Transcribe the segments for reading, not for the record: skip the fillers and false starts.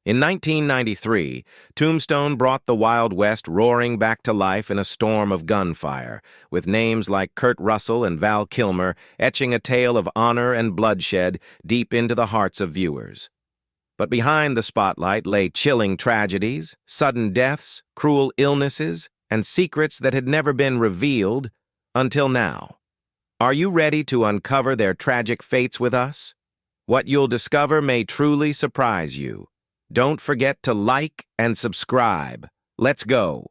In 1993, Tombstone brought the Wild West roaring back to life in a storm of gunfire, with names like Kurt Russell and Val Kilmer etching a tale of honor and bloodshed deep into the hearts of viewers. But behind the spotlight lay chilling tragedies, sudden deaths, cruel illnesses, and secrets that had never been revealed until now. Are you ready to uncover their tragic fates with us? What you'll discover may truly surprise you. Don't forget to like and subscribe. Let's go.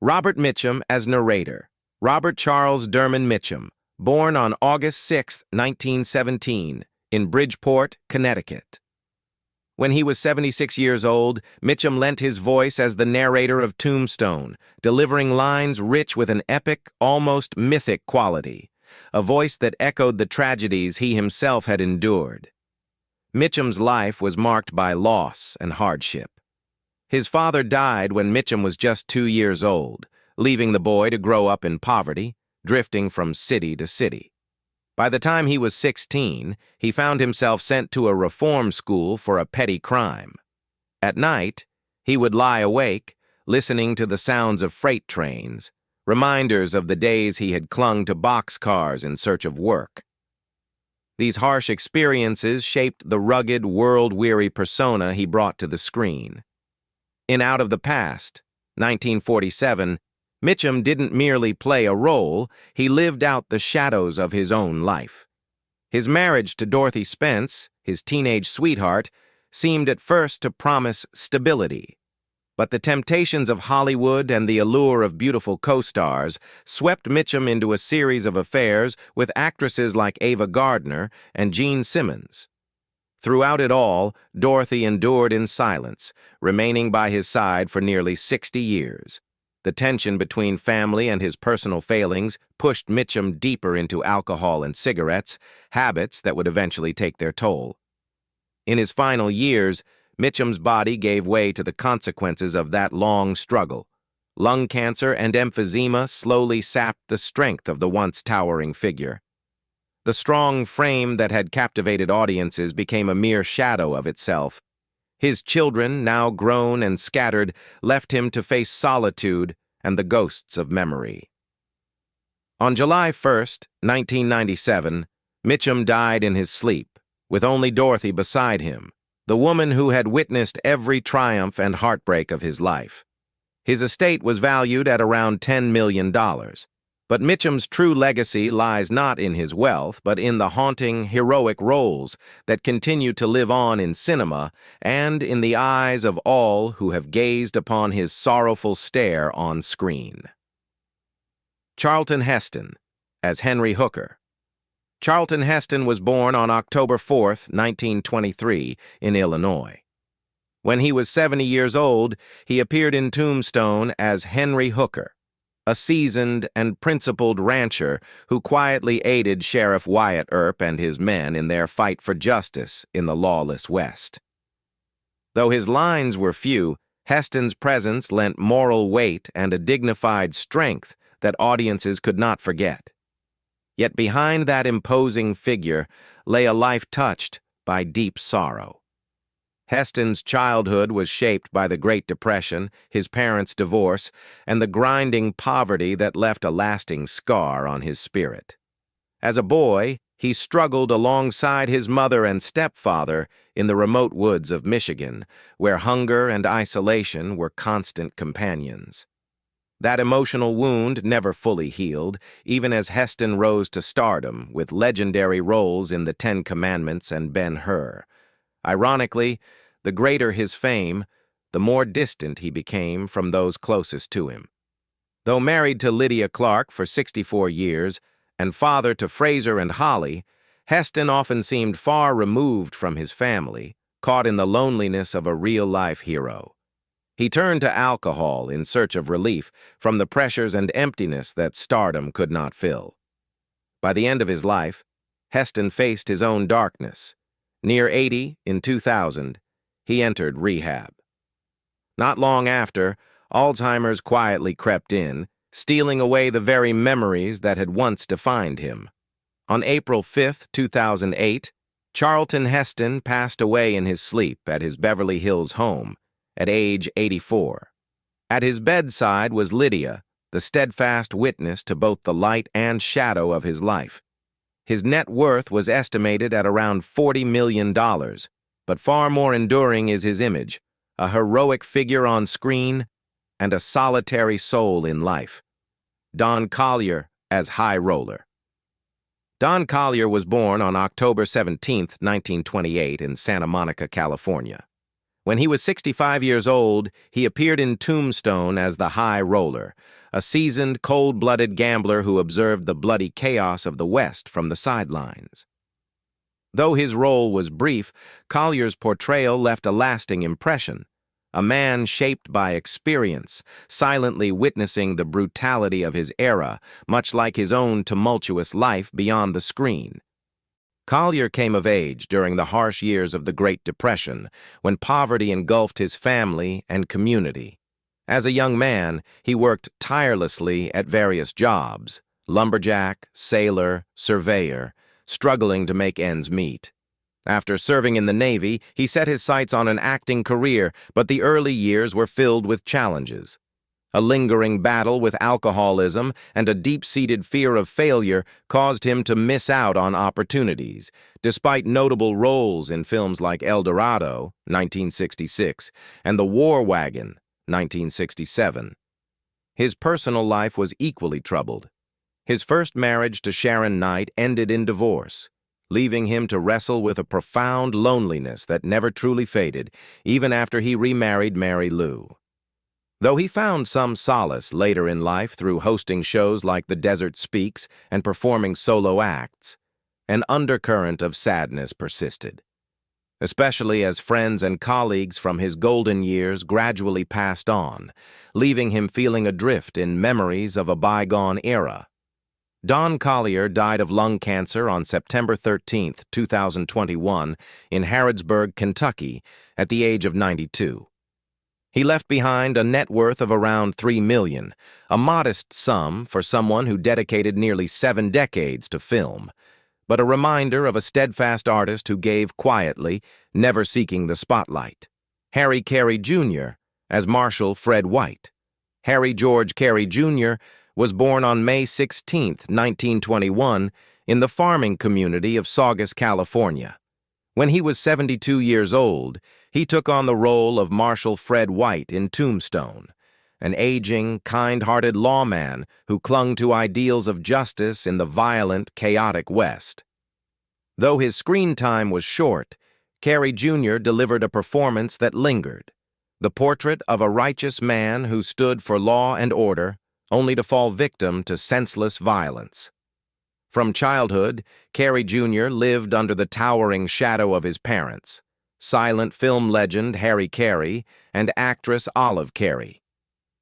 Robert Mitchum as narrator. Robert Charles Derman Mitchum, born on August 6, 1917, in Bridgeport, Connecticut. When he was 76 years old, Mitchum lent his voice as the narrator of Tombstone, delivering lines rich with an epic, almost mythic quality, a voice that echoed the tragedies he himself had endured. Mitchum's life was marked by loss and hardship. His father died when Mitchum was just 2 years old, leaving the boy to grow up in poverty, drifting from city to city. By the time he was 16, he found himself sent to a reform school for a petty crime. At night, he would lie awake, listening to the sounds of freight trains, reminders of the days he had clung to boxcars in search of work. These harsh experiences shaped the rugged, world-weary persona he brought to the screen. In Out of the Past, 1947, Mitchum didn't merely play a role, he lived out the shadows of his own life. His marriage to Dorothy Spence, his teenage sweetheart, seemed at first to promise stability. But the temptations of Hollywood and the allure of beautiful co-stars swept Mitchum into a series of affairs with actresses like Ava Gardner and Gene Simmons. Throughout it all, Dorothy endured in silence, remaining by his side for nearly 60 years. The tension between family and his personal failings pushed Mitchum deeper into alcohol and cigarettes, habits that would eventually take their toll. In his final years, Mitchum's body gave way to the consequences of that long struggle. Lung cancer and emphysema slowly sapped the strength of the once towering figure. The strong frame that had captivated audiences became a mere shadow of itself. His children, now grown and scattered, left him to face solitude and the ghosts of memory. On July 1st, 1997, Mitchum died in his sleep, with only Dorothy beside him, the woman who had witnessed every triumph and heartbreak of his life. His estate was valued at around $10 million, but Mitchum's true legacy lies not in his wealth, but in the haunting, heroic roles that continue to live on in cinema and in the eyes of all who have gazed upon his sorrowful stare on screen. Charlton Heston, as Henry Hooker. Charlton Heston was born on October 4, 1923, in Illinois. When he was 70 years old, he appeared in Tombstone as Henry Hooker, a seasoned and principled rancher who quietly aided Sheriff Wyatt Earp and his men in their fight for justice in the lawless West. Though his lines were few, Heston's presence lent moral weight and a dignified strength that audiences could not forget. Yet behind that imposing figure lay a life touched by deep sorrow. Heston's childhood was shaped by the Great Depression, his parents' divorce, and the grinding poverty that left a lasting scar on his spirit. As a boy, he struggled alongside his mother and stepfather in the remote woods of Michigan, where hunger and isolation were constant companions. That emotional wound never fully healed, even as Heston rose to stardom with legendary roles in The Ten Commandments and Ben-Hur. Ironically, the greater his fame, the more distant he became from those closest to him. Though married to Lydia Clark for 64 years and father to Fraser and Holly, Heston often seemed far removed from his family, caught in the loneliness of a real-life hero. He turned to alcohol in search of relief from the pressures and emptiness that stardom could not fill. By the end of his life, Heston faced his own darkness. Near 80, in 2000, he entered rehab. Not long after, Alzheimer's quietly crept in, stealing away the very memories that had once defined him. On April 5, 2008, Charlton Heston passed away in his sleep at his Beverly Hills home at age 84. At his bedside was Lydia, the steadfast witness to both the light and shadow of his life. His net worth was estimated at around $40 million, but far more enduring is his image, a heroic figure on screen and a solitary soul in life. Don Collier as High Roller. Don Collier was born on October 17, 1928, in Santa Monica, California. When he was 65 years old, he appeared in Tombstone as the High Roller, a seasoned, cold-blooded gambler who observed the bloody chaos of the West from the sidelines. Though his role was brief, Collier's portrayal left a lasting impression. A man shaped by experience, silently witnessing the brutality of his era, much like his own tumultuous life beyond the screen. Collier came of age during the harsh years of the Great Depression, when poverty engulfed his family and community. As a young man, he worked tirelessly at various jobs: lumberjack, sailor, surveyor, struggling to make ends meet. After serving in the Navy, he set his sights on an acting career, but the early years were filled with challenges. A lingering battle with alcoholism and a deep-seated fear of failure caused him to miss out on opportunities, despite notable roles in films like El Dorado, 1966, and The War Wagon, 1967. His personal life was equally troubled. His first marriage to Sharon Knight ended in divorce, leaving him to wrestle with a profound loneliness that never truly faded, even after he remarried Mary Lou. Though he found some solace later in life through hosting shows like The Desert Speaks and performing solo acts, an undercurrent of sadness persisted, especially as friends and colleagues from his golden years gradually passed on, leaving him feeling adrift in memories of a bygone era. Don Collier died of lung cancer on September 13, 2021, in Harrodsburg, Kentucky, at the age of 92. He left behind a net worth of around $3 million, a modest sum for someone who dedicated nearly 7 decades to film, but a reminder of a steadfast artist who gave quietly, never seeking the spotlight. Kerry Jr. as Marshal Fred White. Harry George Kerry Jr. was born on May 16, 1921, in the farming community of Saugus, California. When he was 72 years old, he took on the role of Marshal Fred White in Tombstone, an aging, kind-hearted lawman who clung to ideals of justice in the violent, chaotic West. Though his screen time was short, Kerry Jr. delivered a performance that lingered, the portrait of a righteous man who stood for law and order, only to fall victim to senseless violence. From childhood, Kerry Jr. lived under the towering shadow of his parents, silent film legend Harry Carey and actress Olive Carey.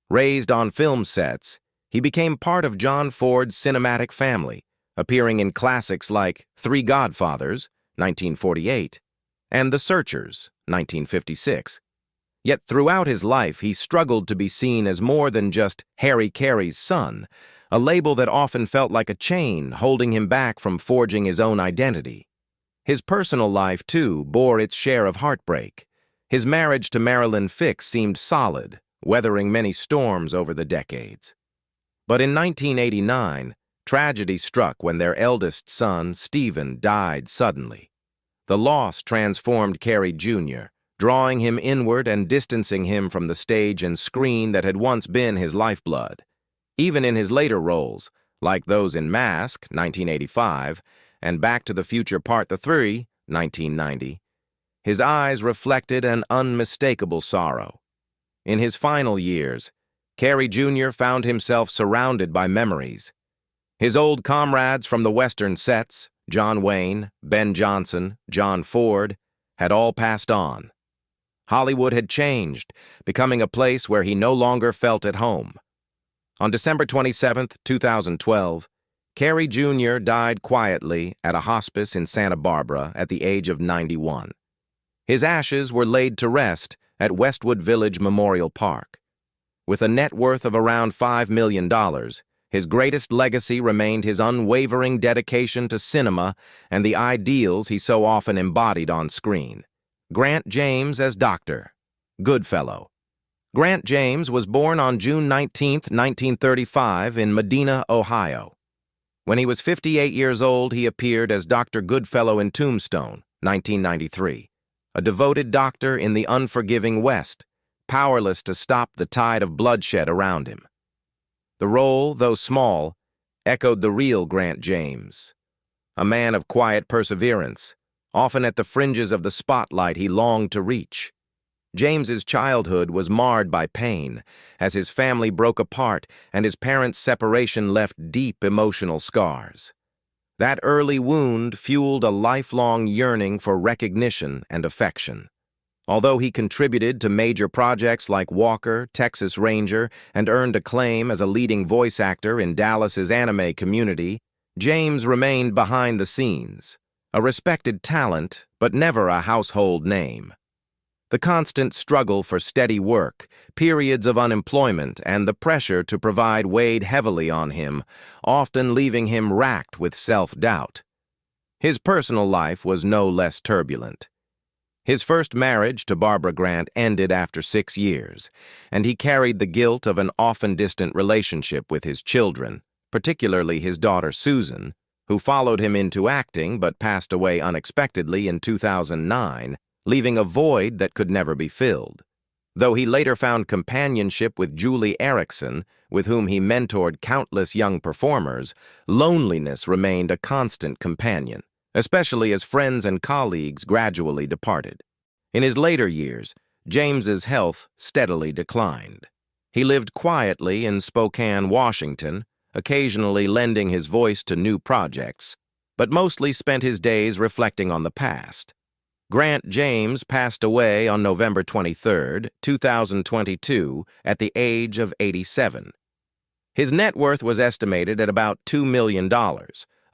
Raised on film sets, he became part of John Ford's cinematic family, appearing in classics like Three Godfathers, 1948, and The Searchers, 1956. Yet throughout his life, he struggled to be seen as more than just Harry Carey's son, a label that often felt like a chain holding him back from forging his own identity. His personal life, too, bore its share of heartbreak. His marriage to Marilyn Fix seemed solid, weathering many storms over the decades. But in 1989, tragedy struck when their eldest son, Stephen, died suddenly. The loss transformed Kerry Jr., drawing him inward and distancing him from the stage and screen that had once been his lifeblood. Even in his later roles, like those in Mask, 1985, and Back to the Future Part 3, 1990, his eyes reflected an unmistakable sorrow. In his final years, Kerry Jr. found himself surrounded by memories. His old comrades from the Western sets, John Wayne, Ben Johnson, John Ford, had all passed on. Hollywood had changed, becoming a place where he no longer felt at home. On December 27, 2012, Kerry Jr. died quietly at a hospice in Santa Barbara at the age of 91. His ashes were laid to rest at Westwood Village Memorial Park. With a net worth of around $5 million, His greatest legacy remained his unwavering dedication to cinema and the ideals he so often embodied on screen. Grant James as Dr. Goodfellow. Grant James was born on June 19, 1935, in Medina, Ohio. When he was 58 years old, he appeared as Dr. Goodfellow in Tombstone, 1993, a devoted doctor in the unforgiving West, powerless to stop the tide of bloodshed around him. The role, though small, echoed the real Grant James, a man of quiet perseverance, often at the fringes of the spotlight he longed to reach. James's childhood was marred by pain, as his family broke apart and his parents' separation left deep emotional scars. That early wound fueled a lifelong yearning for recognition and affection. Although he contributed to major projects like Walker, Texas Ranger, and earned acclaim as a leading voice actor in Dallas's anime community, James remained behind the scenes, a respected talent, but never a household name. The constant struggle for steady work, periods of unemployment, and the pressure to provide weighed heavily on him, often leaving him racked with self-doubt. His personal life was no less turbulent. His first marriage to Barbara Grant ended after 6 years, and he carried the guilt of an often distant relationship with his children, particularly his daughter Susan, who followed him into acting but passed away unexpectedly in 2009, leaving a void that could never be filled. Though he later found companionship with Julie Erickson, with whom he mentored countless young performers, loneliness remained a constant companion, especially as friends and colleagues gradually departed. In his later years, James's health steadily declined. He lived quietly in Spokane, Washington, occasionally lending his voice to new projects, but mostly spent his days reflecting on the past. Grant James passed away on November 23, 2022, at the age of 87. His net worth was estimated at about $2 million,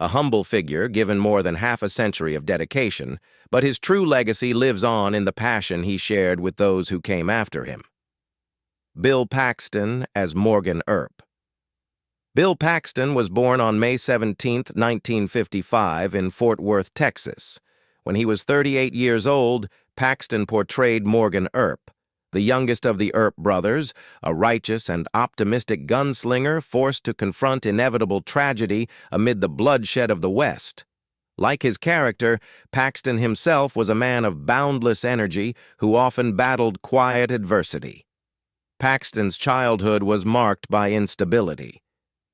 a humble figure given more than half a century of dedication, but his true legacy lives on in the passion he shared with those who came after him. Bill Paxton as Morgan Earp. Bill Paxton was born on May 17, 1955, in Fort Worth, Texas. When he was 38 years old, Paxton portrayed Morgan Earp, the youngest of the Earp brothers, a righteous and optimistic gunslinger forced to confront inevitable tragedy amid the bloodshed of the West. Like his character, Paxton himself was a man of boundless energy who often battled quiet adversity. Paxton's childhood was marked by instability.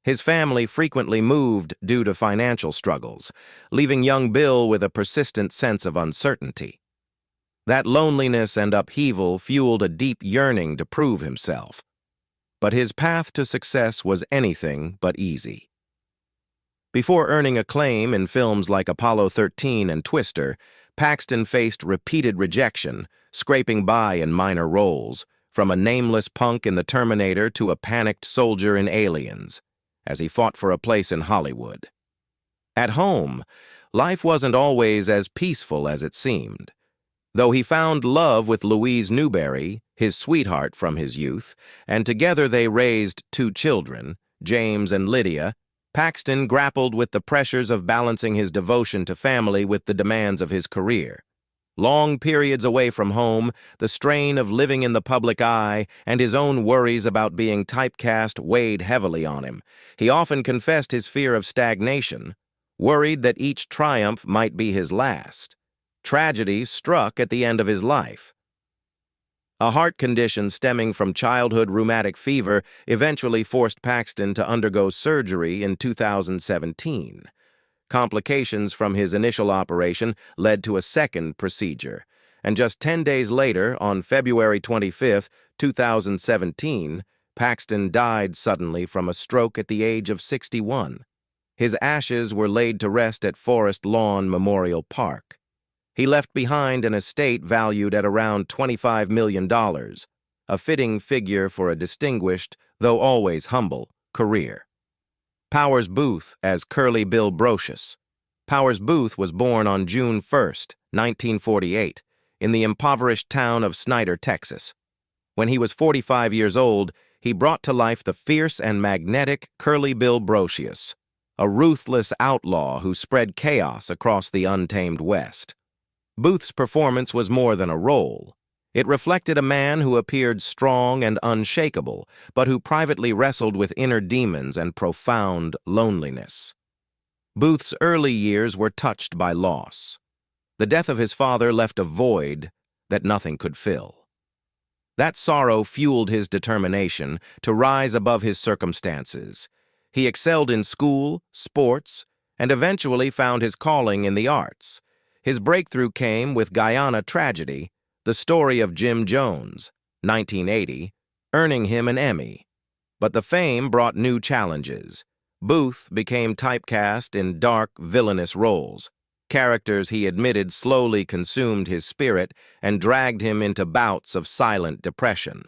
His family frequently moved due to financial struggles, leaving young Bill with a persistent sense of uncertainty. That loneliness and upheaval fueled a deep yearning to prove himself. But his path to success was anything but easy. Before earning acclaim in films like Apollo 13 and Twister, Paxton faced repeated rejection, scraping by in minor roles, from a nameless punk in The Terminator to a panicked soldier in Aliens, as he fought for a place in Hollywood. At home, life wasn't always as peaceful as it seemed. Though he found love with Louise Newberry, his sweetheart from his youth, and together they raised 2 children, James and Lydia, Paxton grappled with the pressures of balancing his devotion to family with the demands of his career. Long periods away from home, the strain of living in the public eye, and his own worries about being typecast weighed heavily on him. He often confessed his fear of stagnation, worried that each triumph might be his last. Tragedy struck at the end of his life. A heart condition stemming from childhood rheumatic fever eventually forced Paxton to undergo surgery in 2017. Complications from his initial operation led to a second procedure, and just 10 days later, on February 25, 2017, Paxton died suddenly from a stroke at the age of 61. His ashes were laid to rest at Forest Lawn Memorial Park. He left behind an estate valued at around $25 million, a fitting figure for a distinguished, though always humble, career. Powers Booth as Curly Bill Brocious. Powers Booth was born on June 1, 1948, in the impoverished town of Snyder, Texas. When he was 45 years old, he brought to life the fierce and magnetic Curly Bill Brocius, a ruthless outlaw who spread chaos across the untamed West. Booth's performance was more than a role. It reflected a man who appeared strong and unshakable, but who privately wrestled with inner demons and profound loneliness. Booth's early years were touched by loss. The death of his father left a void that nothing could fill. That sorrow fueled his determination to rise above his circumstances. He excelled in school, sports, and eventually found his calling in the arts. His breakthrough came with Guyana Tragedy, the story of Jim Jones, 1980, earning him an Emmy. But the fame brought new challenges. Booth became typecast in dark, villainous roles. Characters he admitted slowly consumed his spirit and dragged him into bouts of silent depression.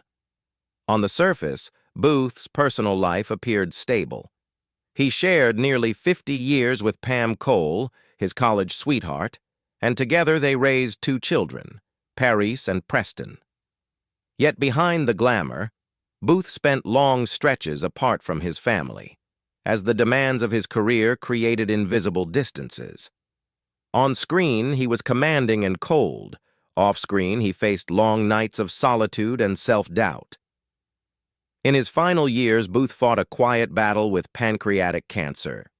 On the surface, Booth's personal life appeared stable. He shared nearly 50 years with Pam Cole, his college sweetheart, and together they raised 2 children, Paris and Preston. Yet behind the glamour, Booth spent long stretches apart from his family, as the demands of his career created invisible distances. On screen, he was commanding and cold. Off-screen, he faced long nights of solitude and self-doubt. In his final years, Booth fought a quiet battle with pancreatic cancer.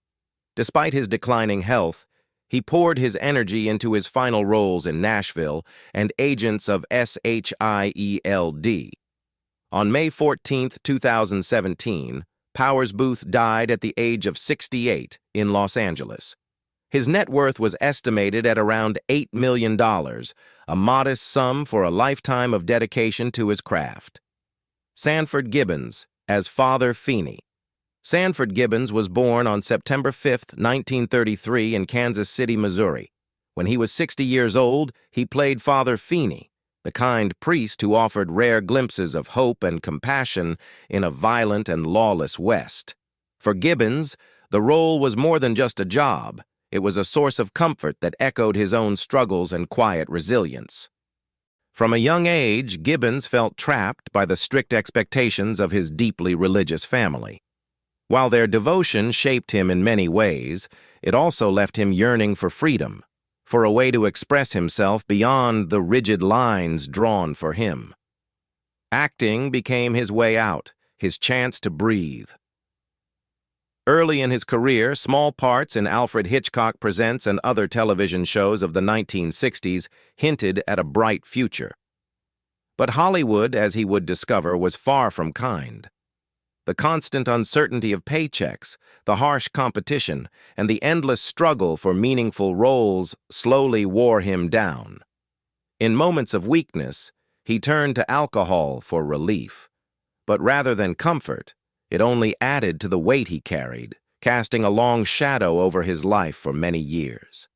Despite his declining health, he poured his energy into his final roles in Nashville and Agents of SHIELD. On May 14, 2017, Powers Booth died at the age of 68 in Los Angeles. His net worth was estimated at around $8 million, a modest sum for a lifetime of dedication to his craft. Sanford Gibbons, as Father Feeney. Sanford Gibbons was born on September 5, 1933 in Kansas City, Missouri. When he was 60 years old, he played Father Feeney, the kind priest who offered rare glimpses of hope and compassion in a violent and lawless West. For Gibbons, the role was more than just a job. It was a source of comfort that echoed his own struggles and quiet resilience. From a young age, Gibbons felt trapped by the strict expectations of his deeply religious family. While their devotion shaped him in many ways, it also left him yearning for freedom, for a way to express himself beyond the rigid lines drawn for him. Acting became his way out, his chance to breathe. Early in his career, small parts in Alfred Hitchcock Presents and other television shows of the 1960s hinted at a bright future. But Hollywood, as he would discover, was far from kind. The constant uncertainty of paychecks, the harsh competition, and the endless struggle for meaningful roles slowly wore him down. In moments of weakness, he turned to alcohol for relief. But rather than comfort, it only added to the weight he carried, casting a long shadow over his life for many years.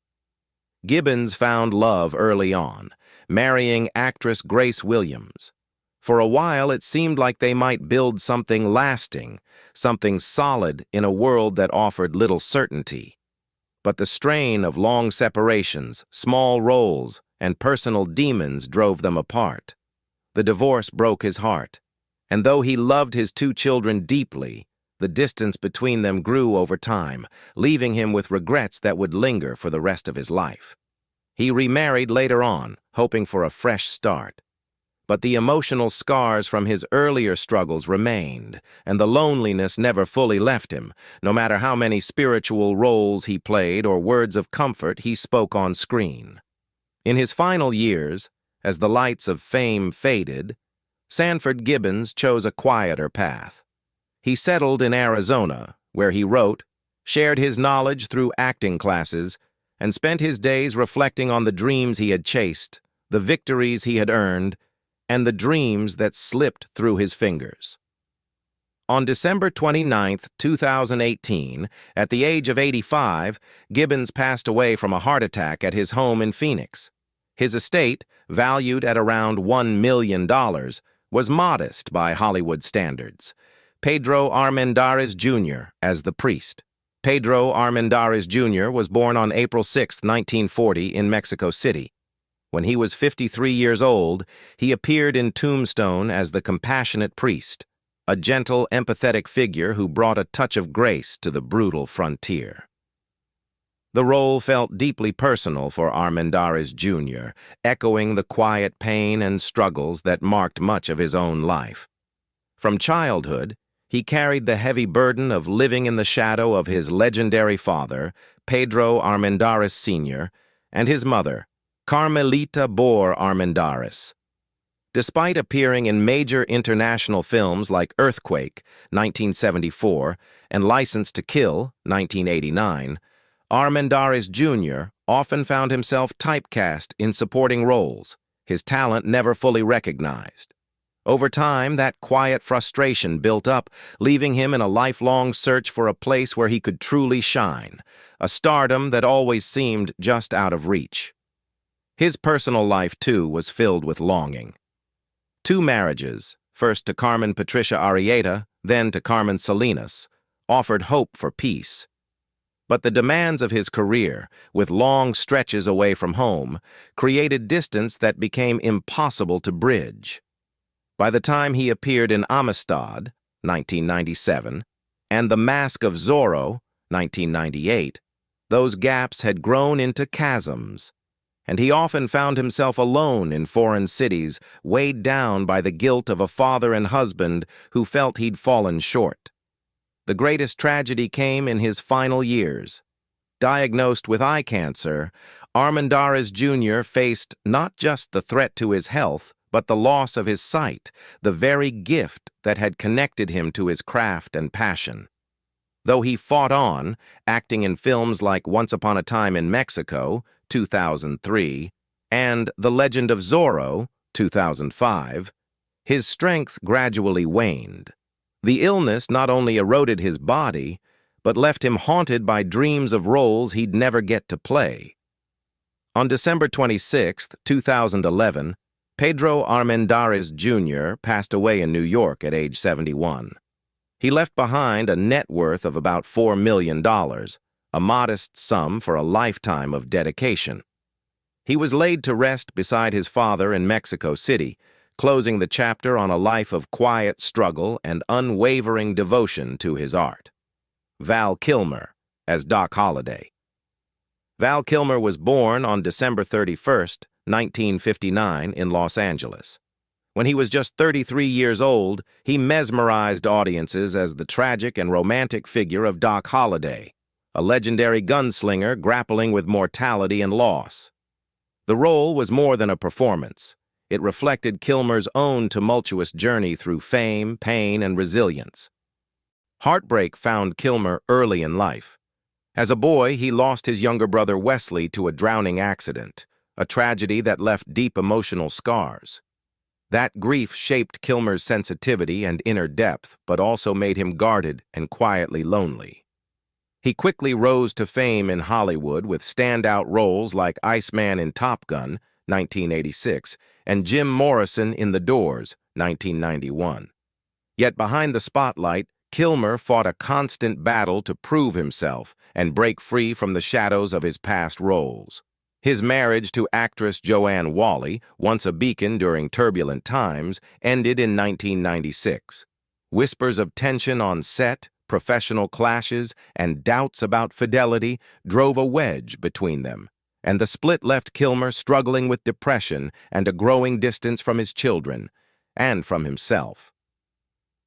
Gibbons found love early on, marrying actress Grace Williams. For a while, it seemed like they might build something lasting, something solid in a world that offered little certainty. But the strain of long separations, small roles, and personal demons drove them apart. The divorce broke his heart. And though he loved his 2 children deeply, the distance between them grew over time, leaving him with regrets that would linger for the rest of his life. He remarried later on, hoping for a fresh start. But the emotional scars from his earlier struggles remained, and the loneliness never fully left him, no matter how many spiritual roles he played or words of comfort he spoke on screen. In his final years, as the lights of fame faded, Sanford Gibbons chose a quieter path. He settled in Arizona, where he wrote, shared his knowledge through acting classes, and spent his days reflecting on the dreams he had chased, the victories he had earned, and the dreams that slipped through his fingers. On December 29, 2018, at the age of 85, Gibbons passed away from a heart attack at his home in Phoenix. His estate, valued at around $1 million, was modest by Hollywood standards. Pedro Armenares Jr. as the priest. Pedro Armenares Jr. was born on April 6, 1940, in Mexico City. When he was 53 years old, he appeared in Tombstone as the compassionate priest. a gentle, empathetic figure who brought a touch of grace to the brutal frontier. The role felt deeply personal for Armenares Jr., echoing the quiet pain and struggles that marked much of his own life. From childhood, he carried the heavy burden of living in the shadow of his legendary father, Pedro Armenares Sr., and his mother, Carmelita Armenares. Despite appearing in major international films like Earthquake, 1974, and License to Kill, 1989, Armenares Jr. often found himself typecast in supporting roles, his talent never fully recognized. Over time, that quiet frustration built up, leaving him in a lifelong search for a place where he could truly shine, a stardom that always seemed just out of reach. His personal life, too, was filled with longing. 2 marriages, first to Carmen Patricia Arrieta, then to Carmen Salinas, offered hope for peace. But the demands of his career, with long stretches away from home, created distance that became impossible to bridge. By the time he appeared in Amistad, 1997, and The Mask of Zorro, 1998, those gaps had grown into chasms, and he often found himself alone in foreign cities, weighed down by the guilt of a father and husband who felt he'd fallen short. The greatest tragedy came in his final years. Diagnosed with eye cancer, Armenares Jr. faced not just the threat to his health, but the loss of his sight, the very gift that had connected him to his craft and passion. Though he fought on, acting in films like Once Upon a Time in Mexico, 2003, and The Legend of Zorro, 2005, his strength gradually waned. The illness not only eroded his body, but left him haunted by dreams of roles he'd never get to play. On December 26, 2011, Pedro Armenares Jr. passed away in New York at age 71. He left behind a net worth of about $4 million, a modest sum for a lifetime of dedication. He was laid to rest beside his father in Mexico City, closing the chapter on a life of quiet struggle and unwavering devotion to his art. Val Kilmer, as Doc Holliday. Val Kilmer was born on December 31st, 1959, in Los Angeles. When he was just 33 years old, he mesmerized audiences as the tragic and romantic figure of Doc Holliday, a legendary gunslinger grappling with mortality and loss. The role was more than a performance. It reflected Kilmer's own tumultuous journey through fame, pain, and resilience. Heartbreak found Kilmer early in life. As a boy, he lost his younger brother Wesley to a drowning accident, a tragedy that left deep emotional scars. That grief shaped Kilmer's sensitivity and inner depth, but also made him guarded and quietly lonely. He quickly rose to fame in Hollywood with standout roles like Iceman in Top Gun, 1986, and Jim Morrison in The Doors, 1991. Yet behind the spotlight, Kilmer fought a constant battle to prove himself and break free from the shadows of his past roles. His marriage to actress Joanne Whalley, once a beacon during turbulent times, ended in 1996. Whispers of tension on set, professional clashes, and doubts about fidelity drove a wedge between them, and the split left Kilmer struggling with depression and a growing distance from his children, and from himself.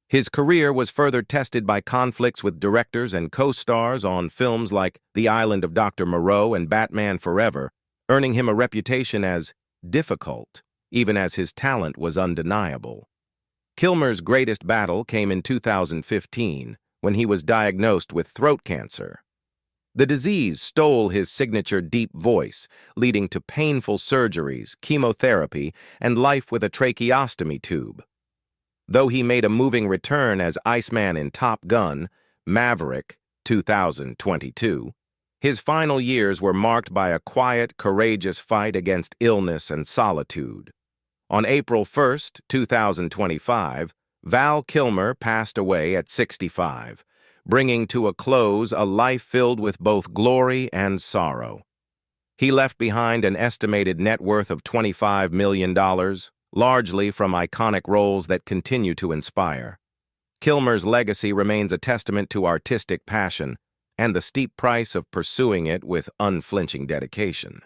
His career was further tested by conflicts with directors and co-stars on films like The Island of Dr. Moreau and Batman Forever, earning him a reputation as difficult, even as his talent was undeniable. Kilmer's greatest battle came in 2015, when he was diagnosed with throat cancer. The disease stole his signature deep voice, leading to painful surgeries, chemotherapy, and life with a tracheostomy tube. Though he made a moving return as Iceman in Top Gun, Maverick, 2022, his final years were marked by a quiet, courageous fight against illness and solitude. On April 1, 2025, Val Kilmer passed away at 65, bringing to a close a life filled with both glory and sorrow. He left behind an estimated net worth of $25 million, largely from iconic roles that continue to inspire. Kilmer's legacy remains a testament to artistic passion and the steep price of pursuing it with unflinching dedication.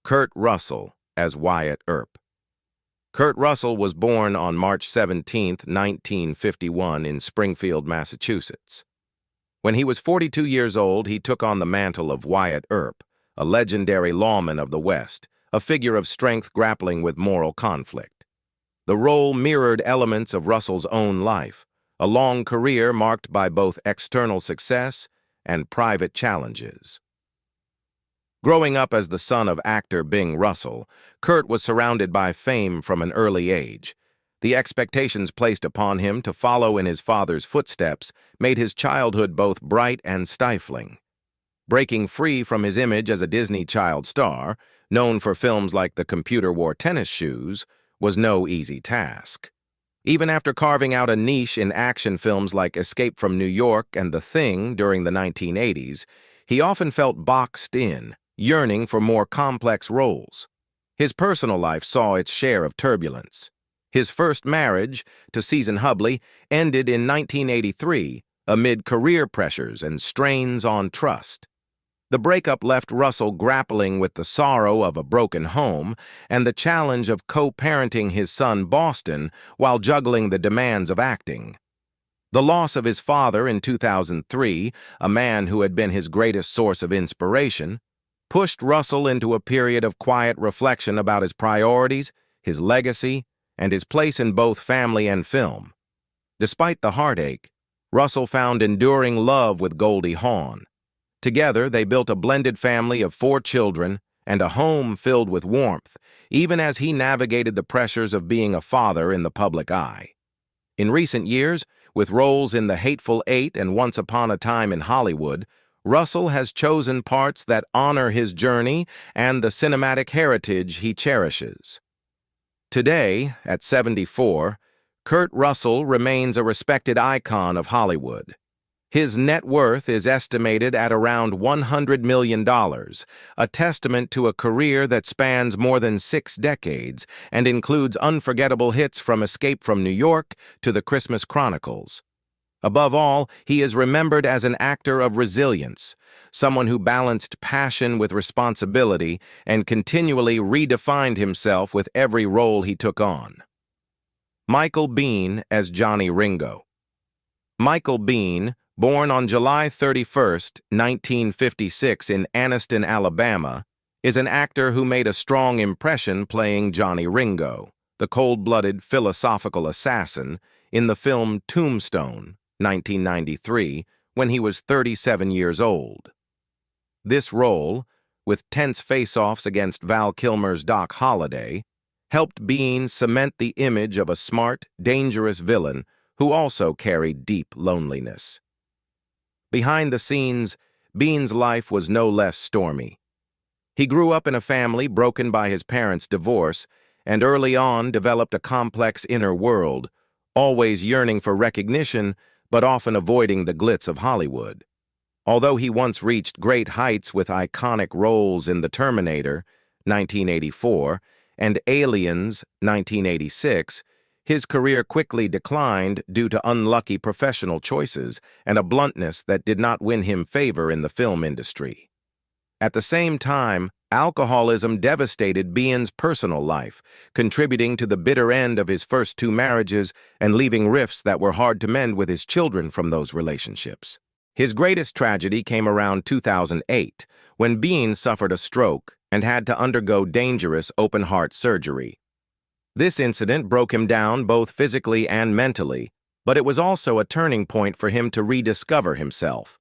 Kurt Russell as Wyatt Earp. Kurt Russell was born on March 17, 1951, in Springfield, Massachusetts. When he was 42 years old, he took on the mantle of Wyatt Earp, a legendary lawman of the West, a figure of strength grappling with moral conflict. The role mirrored elements of Russell's own life, a long career marked by both external success and private challenges. Growing up as the son of actor Bing Russell, Kurt was surrounded by fame from an early age. The expectations placed upon him to follow in his father's footsteps made his childhood both bright and stifling. Breaking free from his image as a Disney child star, known for films like The Computer Wore Tennis Shoes, was no easy task. Even after carving out a niche in action films like Escape from New York and The Thing during the 1980s, he often felt boxed in, yearning for more complex roles. His personal life saw its share of turbulence. His first marriage, to Susan Hubley, ended in 1983 amid career pressures and strains on trust. The breakup left Russell grappling with the sorrow of a broken home and the challenge of co-parenting his son Boston while juggling the demands of acting. The loss of his father in 2003, a man who had been his greatest source of inspiration, pushed Russell into a period of quiet reflection about his priorities, his legacy, and his place in both family and film. Despite the heartache, Russell found enduring love with Goldie Hawn. Together, they built a blended family of 4 children and a home filled with warmth, even as he navigated the pressures of being a father in the public eye. In recent years, with roles in The Hateful Eight and Once Upon a Time in Hollywood, Russell has chosen parts that honor his journey and the cinematic heritage he cherishes. Today, at 74, Kurt Russell remains a respected icon of Hollywood. His net worth is estimated at around $100 million, a testament to a career that spans more than 6 decades and includes unforgettable hits from Escape from New York to The Christmas Chronicles. Above all, he is remembered as an actor of resilience, someone who balanced passion with responsibility and continually redefined himself with every role he took on. Michael Biehn as Johnny Ringo. Michael Biehn, born on July 31, 1956 in Anniston, Alabama, is an actor who made a strong impression playing Johnny Ringo, the cold-blooded philosophical assassin, in the film Tombstone, 1993, when he was 37 years old. This role, with tense face-offs against Val Kilmer's Doc Holliday, helped Biehn cement the image of a smart, dangerous villain who also carried deep loneliness. Behind the scenes, Biehn's life was no less stormy. He grew up in a family broken by his parents' divorce and early on developed a complex inner world, always yearning for recognition but often avoiding the glitz of Hollywood. Although he once reached great heights with iconic roles in The Terminator, 1984, and Aliens, 1986, his career quickly declined due to unlucky professional choices and a bluntness that did not win him favor in the film industry. At the same time, alcoholism devastated Biehn's personal life, contributing to the bitter end of his first 2 marriages and leaving rifts that were hard to mend with his children from those relationships. His greatest tragedy came around 2008, when Biehn suffered a stroke and had to undergo dangerous open-heart surgery. This incident broke him down both physically and mentally, but it was also a turning point for him to rediscover himself.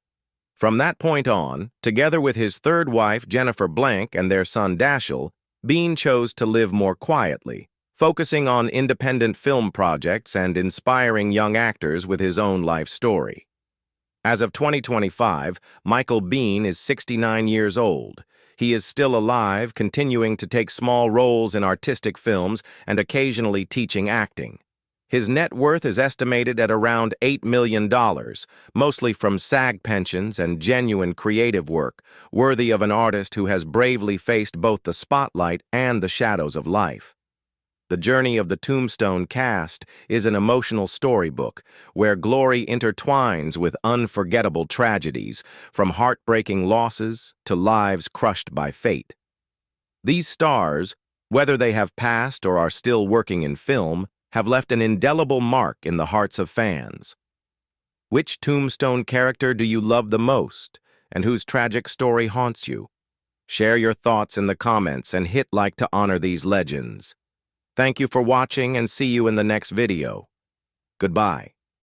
From that point on, together with his 3rd wife, Jennifer Blank, and their son Dashiell, Biehn chose to live more quietly, focusing on independent film projects and inspiring young actors with his own life story. As of 2025, Michael Biehn is 69 years old. He is still alive, continuing to take small roles in artistic films and occasionally teaching acting. His net worth is estimated at around $8 million, mostly from SAG pensions and genuine creative work, worthy of an artist who has bravely faced both the spotlight and the shadows of life. The journey of the Tombstone cast is an emotional storybook where glory intertwines with unforgettable tragedies, from heartbreaking losses to lives crushed by fate. These stars, whether they have passed or are still working in film, have left an indelible mark in the hearts of fans. Which Tombstone character do you love the most, and whose tragic story haunts you? Share your thoughts in the comments and hit like to honor these legends. Thank you for watching and see you in the next video. Goodbye.